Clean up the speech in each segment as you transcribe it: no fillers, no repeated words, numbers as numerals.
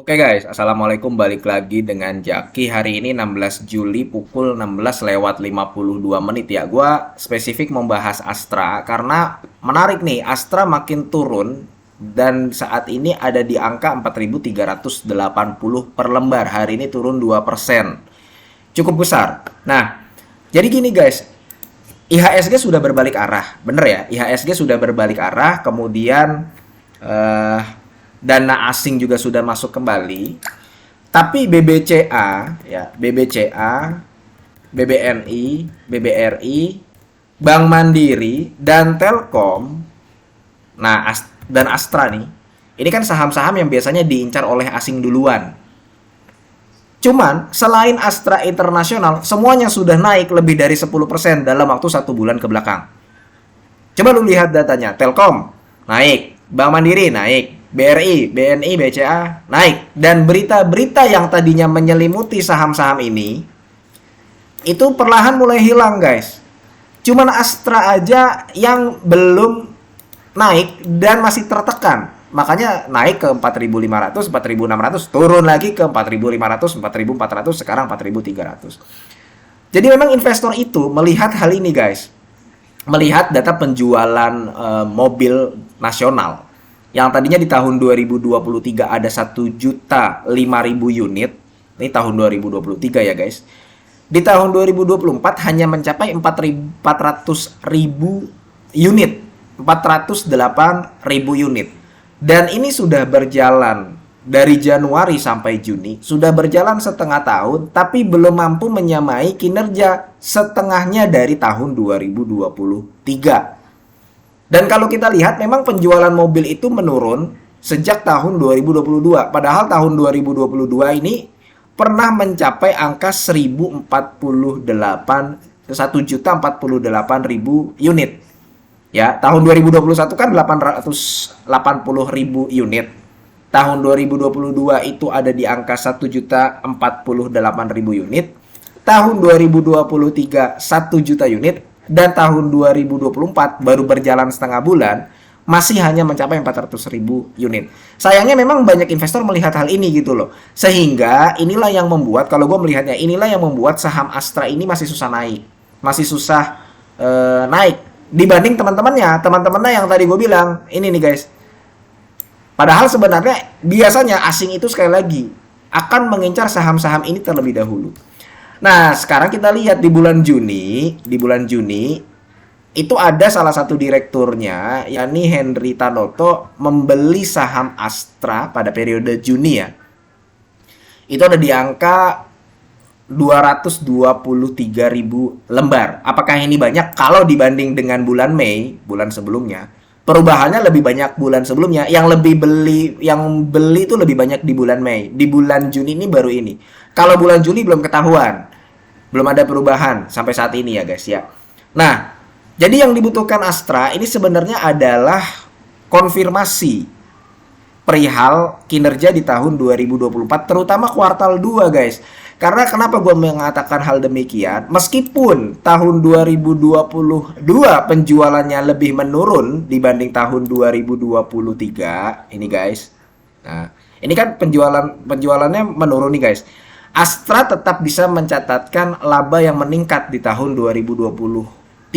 Oke guys, Assalamualaikum, balik lagi dengan Jaki. Hari ini 16 Juli pukul 16 lewat 52 menit ya. Gua spesifik membahas Astra karena menarik nih, Astra makin turun dan saat ini ada di angka 4.380 per lembar. Hari ini turun 2%. Cukup besar. Nah, jadi gini guys, IHSG sudah berbalik arah. Bener ya? IHSG sudah berbalik arah, kemudian eh, dana asing juga sudah masuk kembali. Tapi BBCA, ya, BBCA, BBNI, BBRI, Bank Mandiri, dan Telkom, dan Astra nih, ini kan saham-saham yang biasanya diincar oleh asing duluan. Cuman, selain Astra Internasional, semuanya sudah naik lebih dari 10% dalam waktu 1 bulan ke belakang. Coba lu lihat datanya, Telkom naik, Bank Mandiri naik, BRI, BNI, BCA naik. Dan berita-berita yang tadinya menyelimuti saham-saham ini, itu perlahan mulai hilang guys. Cuman Astra aja yang belum naik dan masih tertekan. Makanya naik ke 4.500, 4.600, turun lagi ke 4.500, 4.400, sekarang 4.300. Jadi memang investor itu melihat hal ini guys. Melihat data penjualan mobil nasional yang tadinya di tahun 2023 ada 1.005.000 unit. Ini tahun 2023 ya guys. Di tahun 2024 hanya mencapai 400.000 unit. 408.000 unit. Dan ini sudah berjalan dari Januari sampai Juni, sudah berjalan setengah tahun, tapi belum mampu menyamai kinerja setengahnya dari tahun 2023. Dan kalau kita lihat, memang penjualan mobil itu menurun sejak tahun 2022. Padahal tahun 2022 ini pernah mencapai angka 1.048.000 unit. Ya, tahun 2021 kan 880.000 unit. Tahun 2022 itu ada di angka 1.048.000 unit. Tahun 2023 1 juta unit dan tahun 2024 baru berjalan setengah bulan masih hanya mencapai 400.000 unit. Sayangnya memang banyak investor melihat hal ini gitu loh. Sehingga inilah yang membuat, kalau gue melihatnya, inilah yang membuat saham Astra ini masih susah naik. Masih susah naik dibanding teman-temannya yang tadi gue bilang. Ini nih guys, padahal sebenarnya biasanya asing itu sekali lagi akan mengincar saham-saham ini terlebih dahulu. Nah, sekarang kita lihat di bulan Juni, itu ada salah satu direkturnya, yakni Henry Tanoto, membeli saham Astra pada periode Juni ya. Itu ada di angka 223.000 lembar. Apakah ini banyak? Kalau dibanding dengan bulan Mei, bulan sebelumnya, perubahannya lebih banyak bulan sebelumnya. Yang beli itu lebih banyak di bulan Mei. Di bulan Juni ini baru ini. Kalau bulan Juli belum ketahuan. Belum ada perubahan sampai saat ini ya guys ya. Nah, jadi yang dibutuhkan Astra ini sebenarnya adalah konfirmasi perihal kinerja di tahun 2024, terutama kuartal 2 guys. Karena kenapa gue mengatakan hal demikian? Meskipun tahun 2022 penjualannya lebih menurun dibanding tahun 2023 ini guys. Nah, ini kan penjualannya menurun nih guys. Astra tetap bisa mencatatkan laba yang meningkat di tahun 2023.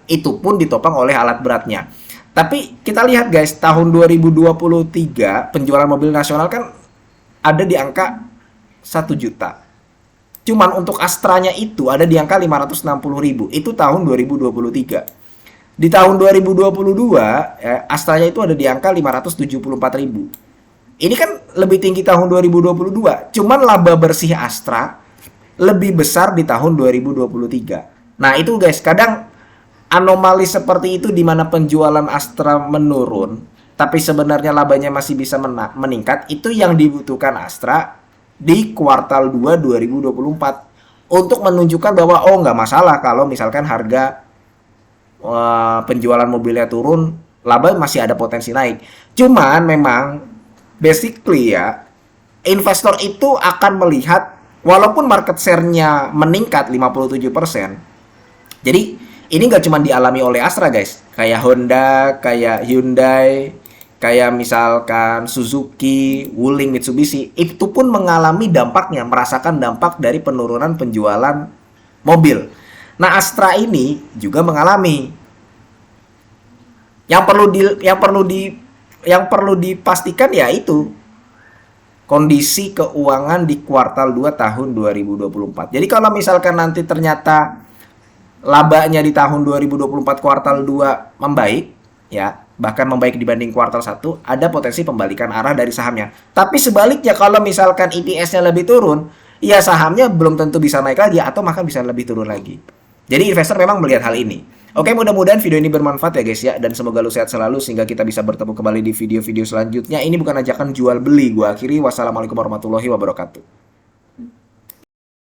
Itu pun ditopang oleh alat beratnya. Tapi kita lihat guys, tahun 2023 penjualan mobil nasional kan ada di angka 1 juta. Cuman untuk Astranya itu ada di angka 560.000. Itu tahun 2023. Di tahun 2022, ya, Astranya itu ada di angka 574.000. Ini kan lebih tinggi tahun 2022. Cuman laba bersih Astra lebih besar di tahun 2023. Nah, itu guys, kadang anomali seperti itu di mana penjualan Astra menurun, tapi sebenarnya labanya masih bisa meningkat, itu yang dibutuhkan Astra di kuartal 2 2024 untuk menunjukkan bahwa nggak masalah kalau misalkan harga penjualan mobilnya turun, laba masih ada potensi naik. Cuman memang basically ya, investor itu akan melihat walaupun market share-nya meningkat 57%. Jadi ini nggak cuma dialami oleh Astra guys, kayak Honda, kayak Hyundai, kayak misalkan Suzuki, Wuling, Mitsubishi, itu pun mengalami dampaknya, merasakan dampak dari penurunan penjualan mobil. Nah, Astra ini juga mengalami. Yang perlu di yang perlu di yang perlu dipastikan ya itu kondisi keuangan di kuartal 2 tahun 2024. Jadi kalau misalkan nanti ternyata labanya di tahun 2024 kuartal 2 membaik, ya, bahkan membaik dibanding kuartal 1, ada potensi pembalikan arah dari sahamnya. Tapi sebaliknya kalau misalkan EPS-nya lebih turun, ya sahamnya belum tentu bisa naik lagi atau bahkan bisa lebih turun lagi. Jadi investor memang melihat hal ini. Oke, mudah-mudahan video ini bermanfaat ya guys ya, dan semoga lu sehat selalu sehingga kita bisa bertemu kembali di video-video selanjutnya. Ini bukan ajakan jual beli. Gua akhiri, wassalamualaikum warahmatullahi wabarakatuh.